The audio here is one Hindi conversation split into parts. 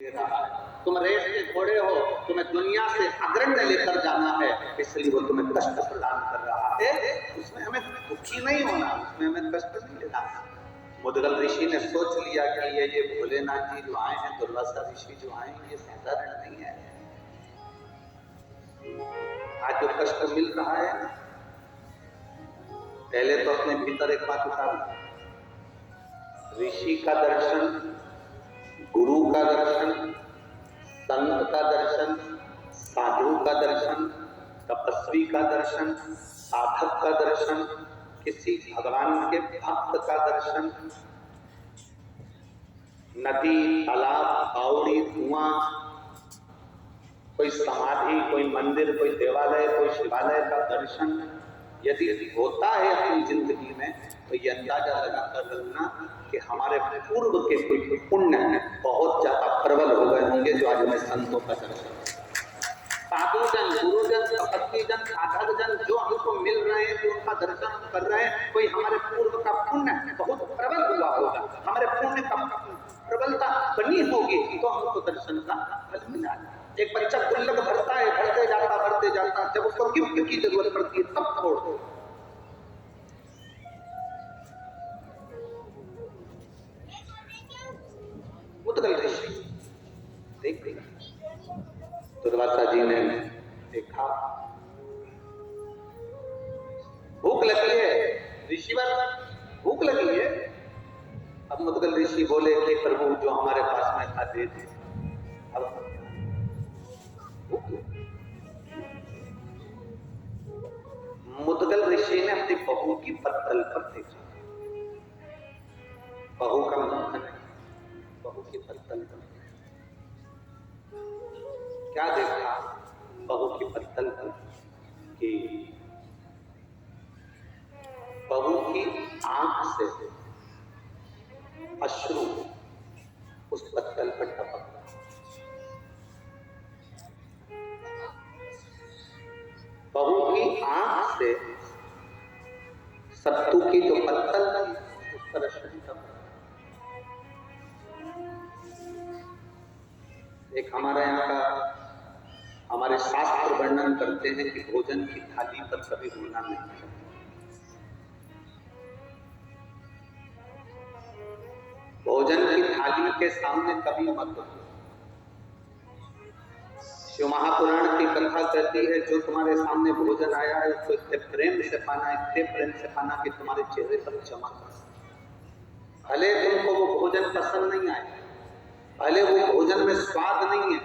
दे रहा है। तुम रेस के घोड़े हो, तुम्हें दुनिया से अग्रण्य लेकर जाना है, इसलिए वो तुम्हें कष्ट प्रदान कर रहा है। उसमें हमें दुखी नहीं होना, उसमें हमें कष्ट नहीं लेना। मुद्गल ऋषि ने सोच लिया कि ये भोलेनाथ जी जो आए हैं, दुर्वासा ऋषि जो आए हैं, ये साधारण नहीं है। आज जो कष्ट मिल रहा है, पहले तो अपने भीतर एक बात उतारो, ऋषि का दर्शन, गुरु का दर्शन, संत का दर्शन, साधु का दर्शन, तपस्वी का दर्शन, साधक का दर्शन, किसी भगवान के भक्त का दर्शन, नदी, तालाब, बावड़ी, कुआं, कोई समाधि, कोई मंदिर, कोई देवालय, कोई शिवालय का दर्शन यदि होता है अपनी जिंदगी में, तो ये अंदाजा लगाकर रखना कि हमारे पूर्व के कोई पुण्य बहुत ज्यादा प्रबल हो गए होंगे, जो आज हमें संतों का दर्शन, साधुजन, गुरुजन, तपस्वीजन, साधक जन जो हमको मिल रहे हैं, जो उनका दर्शन हम कर रहे हैं, कोई हमारे पूर्व का पुण्य बहुत प्रबल हुआ होगा, हमारे पुण्य का प्रबलता बनी होगी, तो हमको दर्शन का फल मिला। एक बच्चा गुल्लक भरता है, भरते जाता, जब उसको गिफ्ट की जरूरत पड़ती है तब छोड़ दो। मुद्गल ऋषि देख दुर्वासा जी ने देखा, भूख लगी है, ऋषिवर भूख लगी है। अब मुद्गल ऋषि बोले कि प्रभु जो हमारे पास में था दे दे। अब मुद्गल ऋषि ने अपनी बहू की पत्तल पर देखा, बहू का मंथन है, बहू की पत्तल पर क्या देखा, बहू की पत्तल पर कि बहू की आंख से अश्रु उस पत्तल पर टपक, बहू की आंख से सत्तू की जो पत्तल थी उस पर अश्रु टपक। एक हमारे यहाँ का, हमारे शास्त्र वर्णन करते हैं कि भोजन की थाली पर कभी रोना नहीं चाहिए। भोजन की थाली के सामने कभी मत रो। शिव महापुराण की कथा कहती है, जो तुम्हारे सामने भोजन आया है उसको इतने प्रेम से पाना, इतने प्रेम से पाना कि तुम्हारे चेहरे पर चमक, भले तुमको वो भोजन पसंद नहीं आए, भले वो भोजन में स्वाद नहीं है,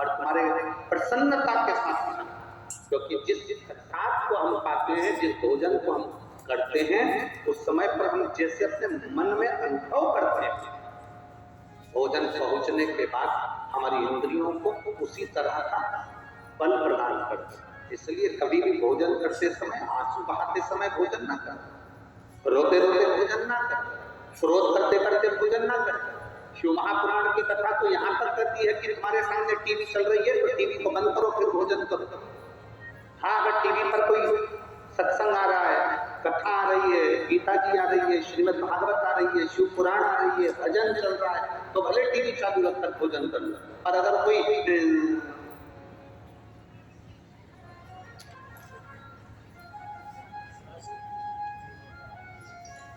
और तुम्हारे प्रसन्नता के साथ खाना, क्योंकि जिस प्रसाद को हम पाते हैं, जिस भोजन को हम करते हैं, उस समय पर हम जैसे अपने मन में अनुभव करते हैं, भोजन पहुंचने के बाद हमारी इंद्रियों को उसी तरह का बल प्रदान करते हैं। इसलिए कभी भी भोजन करते समय आंसू बहाते समय भोजन ना करें, रोते रोते भोजन ना करें, क्रोध करते करते भोजन ना करें। शिव महापुराण की कथा तो यहाँ तक कहती है कि तुम्हारे सामने टीवी चल रही है तो टीवी को बंद करो, फिर भोजन करो। हाँ, अगर टीवी पर कोई सत्संग आ रहा है, कथा आ रही है, गीता जी आ रही है, श्रीमद् भागवत आ रही है, शिव पुराण आ रही है, भजन चल रहा है, तो भले टीवी चालू रखकर भोजन कर लो। और अगर कोई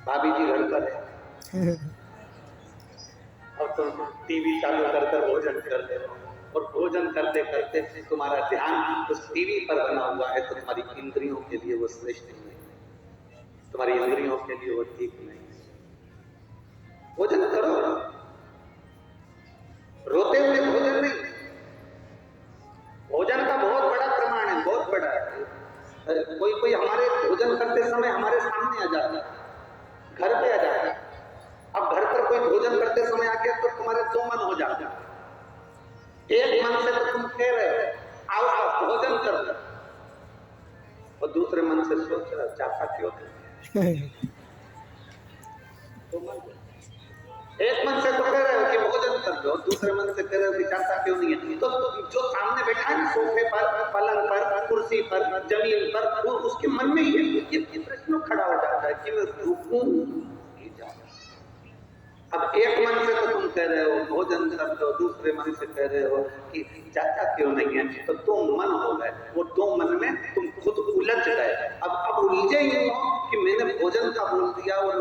भाभी जी घर पर है और तुम टीवी चालू कर भोजन कर रहे हो, और भोजन करते करते तुम्हारा ध्यान उस टीवी पर बना हुआ है, तो तुम्हारी इंद्रियों के लिए वो श्रेष्ठ नहीं है, तुम्हारी इंद्रियों के लिए वो ठीक नहीं है। भोजन करो, रोते हुए भोजन नहीं। भोजन का बहुत बड़ा प्रमाण है, बहुत बड़ा है। कोई हमारे भोजन करते समय हमारे सामने आ जाता है, घर पे आ जाता है। अब घर पर कोई भोजन करते समय आ गया तो तुम्हारे दो मन हो जाते हैं। एक मन से तो तुम कह रहे आओ आओ भोजन कर, और दूसरे मन से सोच रहे चाहता क्यों तो एक मन से तो कह रहे हो कि भोजन कर दो, दूसरे मन से कह रहे हो कि चाहता क्यों नहीं है। तो जो सामने बैठा है ना, सोफे पर, पलंग पर, कुर्सी पर, जमीन पर, वो उसके मन में ये प्रश्न खड़ा हो जाता है कि मैं रुकूं कि जाऊं। अब एक मन से तो तुम कह रहे हो भोजन कर लो, दूसरे मन से कह रहे हो कि चाचा क्यों नहीं है, तो दो मन हो गए, वो दो मन में तुम खुद उलझ गए। अब उलझे ही हो कि मैंने भोजन का बोल दिया और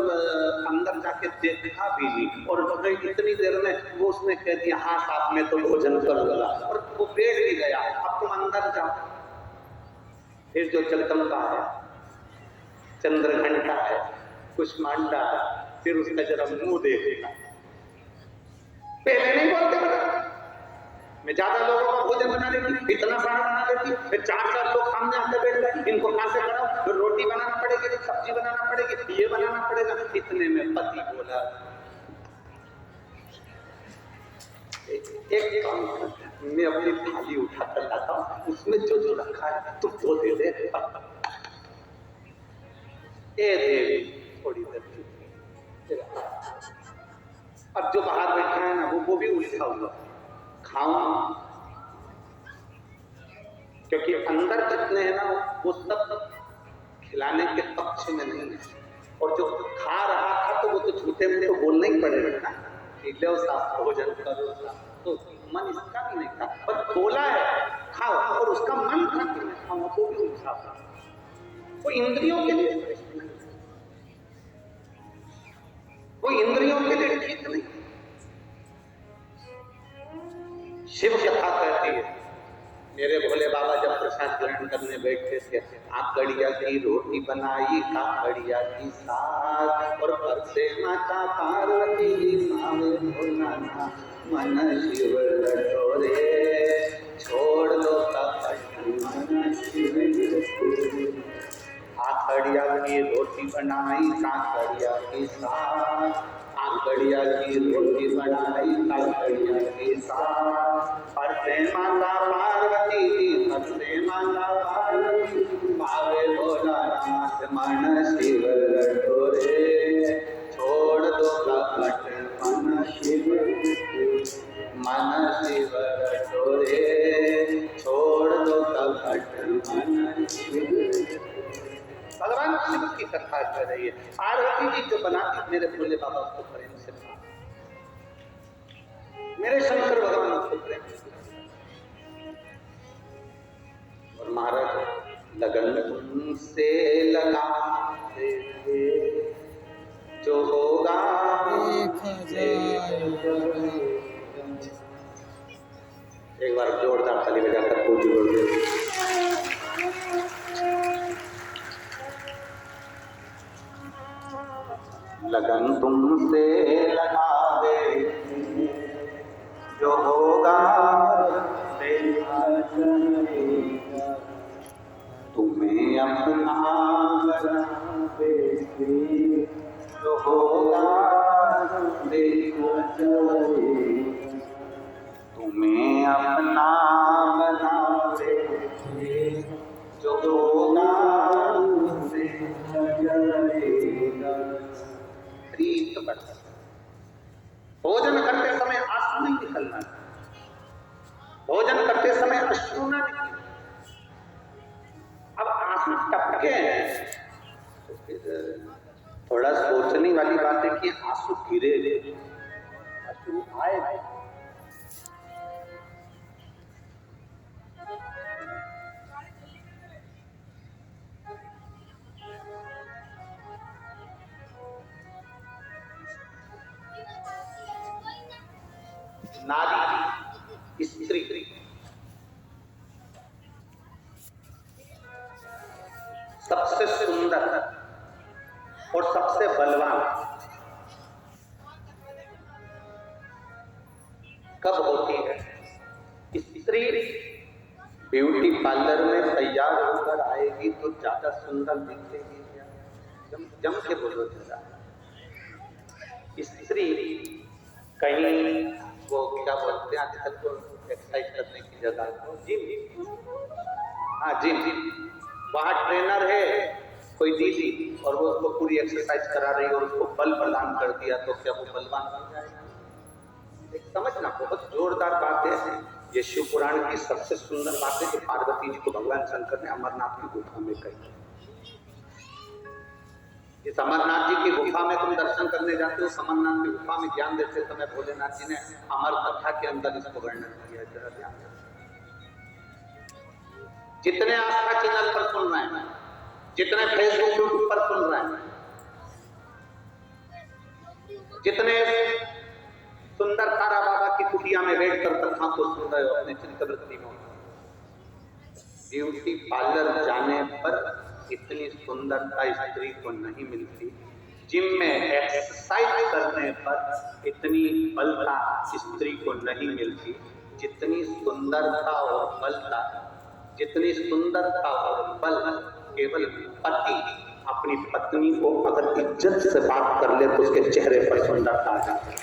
अंदर जाके देखा भी नहीं, और इतनी देर में वो उसने कह दिया हाँ साथ में तो भोजन कर लूंगा, और वो पेट भी गया। अब तुम अंदर जाओ, फिर जो जगदम्बा है, चंद्रघंटा है, कुष्मांडा है, फिर उसका जरा मुंह देखना। पहले नहीं बोलते बना, मैं ज्यादा लोगों का भोजन बना लेती, इतना सारा बना लेती, फिर 4-4 लोग सामने आकर बैठ गए, इनको कहां से बनाओ, फिर रोटी बनाना पड़ेगी, सब्जी बनाना पड़ेगी, ये बनाना पड़ेगा। इतने में पति बोला एक काम कर, मैं अपनी थाली उठा कर लाता हूं, उसमें जो जो रखा है तुम वो दे दे। ए देवी थोड़ी देर अब जो बाहर बैठा है ना वो भी उलझा हुआ, खाऊं, क्योंकि अंदर जितने हैं ना वो सब खिलाने के पक्ष में नहीं है, और जो खा रहा था तो वो तो झूठे में तो बोलना ही पड़ेगा ना कि लो साफ भोजन करो, तो मन इसका भी नहीं था, पर बोला है खाओ, और उसका मन था कि मैं खाऊं, वो भी उलझा था। वो इंद्रियों के लिए, वो इंद्रियों के लिए ठीक नहीं। शिव कथा कहती है, मेरे भोले बाबा जब प्रसाद ग्रहण करने बैठे थे, काकड़िया की रोटी बनाई, काकड़िया की साग, और घर से माता पार्वती मावे भोलाना मन शिव लटोरे, छोड़ दो कपट मन शिव लटोरे। काकड़िया की रोटी बनाई, काकड़िया की साग, काकड़िया की रोटी बनाई, काकड़िया की साग, परसे माता पार्वती जी, परसे माता पार्वती, पावे भोलानाथ मन शिव लटोरे, छोड़ दो कपट मन शिव लटोरे, छोड़ दो कपट मन शिव। भगवान शिव की कथा कर रही है। पार्वती जी जो बनाती मेरे भोले बाबा उसको प्रेम से, मेरे शंकर भगवान उसको प्रेम से, और महाराज लगन तुमसे लगाते थे जो होगा एक बार जोरदार ताली बजाकर पूज बोल। लगन तुमसे लगा दे जो होगा देखा जाएगा, तुम्हें अपना बनावे जो होगा देखा जाएगा, तुम्हें अपना बनावे जो होगा देखा जाएगा। भोजन करते समय आंसू नहीं निकलना, भोजन करते समय अश्रु न निकलना। अब आंसू टपके तो फिर थोड़ा सोचने वाली बात है कि आंसू गिरे, अश्रु आए। नारी स्त्री सबसे सुंदर और सबसे बलवान कब होती है? स्त्री ब्यूटी पार्लर में तैयार होकर आएगी तो ज्यादा सुंदर दिखेगी। जम के बोलो जरा। स्त्री कहीं वो क्या बोलते हैं आजकल तो एक्सरसाइज करने की जगह को जिम, हाँ जिम, वहाँ ट्रेनर है कोई दीदी और वो उसको पूरी एक्सरसाइज करा रही है और उसको बल प्रदान कर दिया तो क्या वो बलवान हो जाएगा? समझना बहुत जोरदार बात है। ये शिव पुराण की सबसे सुंदर बात है जो पार्वती जी को भगवान शंकर ने अमरनाथ की गुफा में कही। इस अमरनाथ जी की गुफा में तुम दर्शन करने जाते हो, अमरनाथ की गुफा में ज्ञान देते समय भोलेनाथ जी ने अमर कथा के अंदर इसको वर्णन किया। जरा ध्यान दें। जितने आस्था चैनल पर सुन रहे हैं, जितने फेसबुक यूट्यूब पर सुन रहे हैं, जितने सुंदर तारा बाबा की कुटिया में बैठकर कथा को सुन रहे हो अपने चित्तवृत्ति में, ब्यूटी पार्लर जाने पर इतनी सुंदरता स्त्री को नहीं मिलती, जिम में एक्सरसाइज करने पर इतनी बलता स्त्री को नहीं मिलती, जितनी सुंदरता और बलता, जितनी सुंदरता और बल केवल पति अपनी पत्नी को अगर इज्जत से बात कर ले तो उसके चेहरे पर सुंदरता आ जाती है।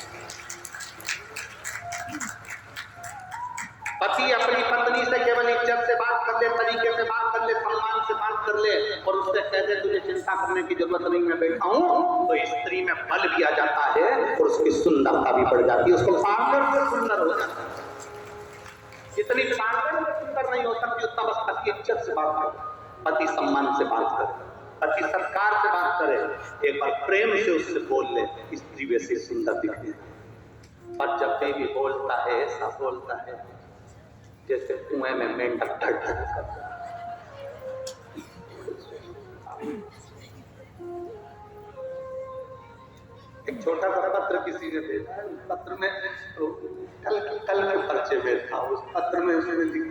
पति अपनी पत्नी से केवल इज्जत से बात कर ले, तरीके से बात कर ले, सम्मान से बात कर ले और उससे कह दे तुझे चिंता करने की जरूरत नहीं, मैं बैठा हूं, तो स्त्री में बल भी आ जाता है और उसकी सुंदरता भी बढ़ जाती है, उसको पाकर से सुंदर हो जाता है। जितनी पाकर से सुंदर नहीं हो सकती उतना बस पति इज्जत से बात करे, पति सम्मान से बात करे, पति सत्कार से बात करे, एक बार प्रेम से उससे बोल ले, स्त्री वैसे सुंदर दिखती है। और जब भी बोलता है ऐसा बोलता है जैसे कुएं में मेंढक ढक करता है। एक छोटा सा पत्र किसी ने भेजा है, उस पत्र में कल के पर्चे में था, उस पत्र में उसने लिखा